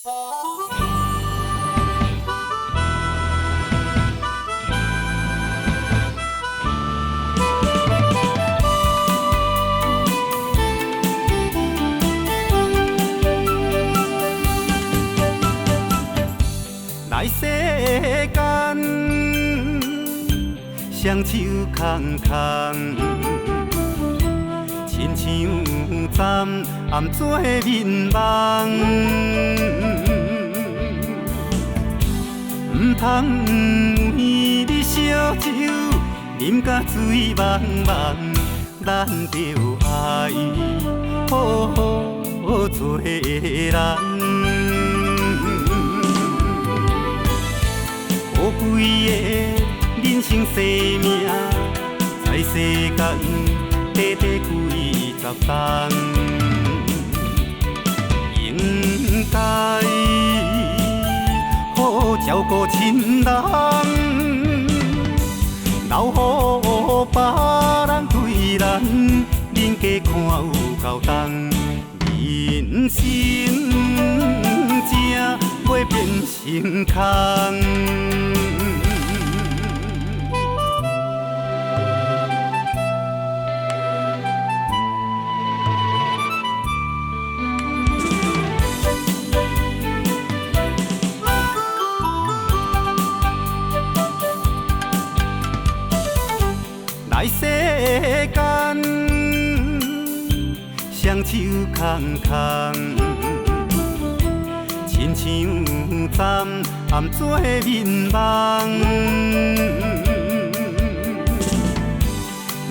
来世间，双手空空，亲像昨暗做眠梦，唔通为你烧酒，啉甲醉茫茫，咱着爱好好做人。宝贵的人生生命，在世间短短几十冬，应该好照顾亲人，留予别人对咱人家看有够重。人生才袂变成空。来世间，双手空空，亲像昨暗做眠梦，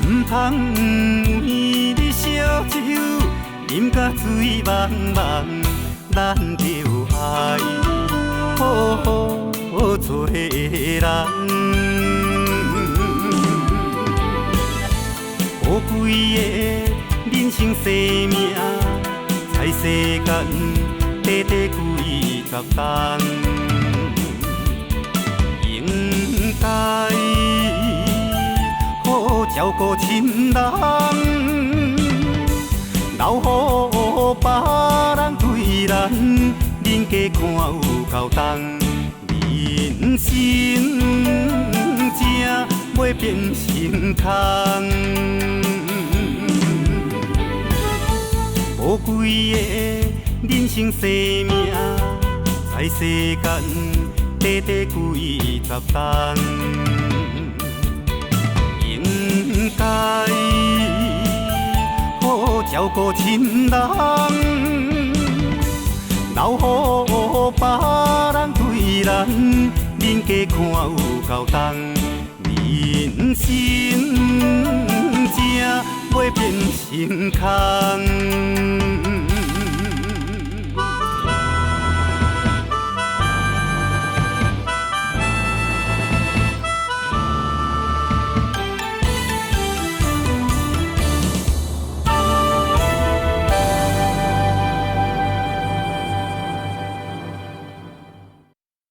唔通为你烧酒，啉甲醉茫茫，咱着爱好好做人。宝贵的人生生命，在世间短短几十冬，应该好照顾亲人，留予别人对咱人家看有够重。人生才袂变成空。宝贵的人生生命，在世间短短几十冬，应该好照顾亲人，留予别人对咱人家看有够重。人生才袂变成空。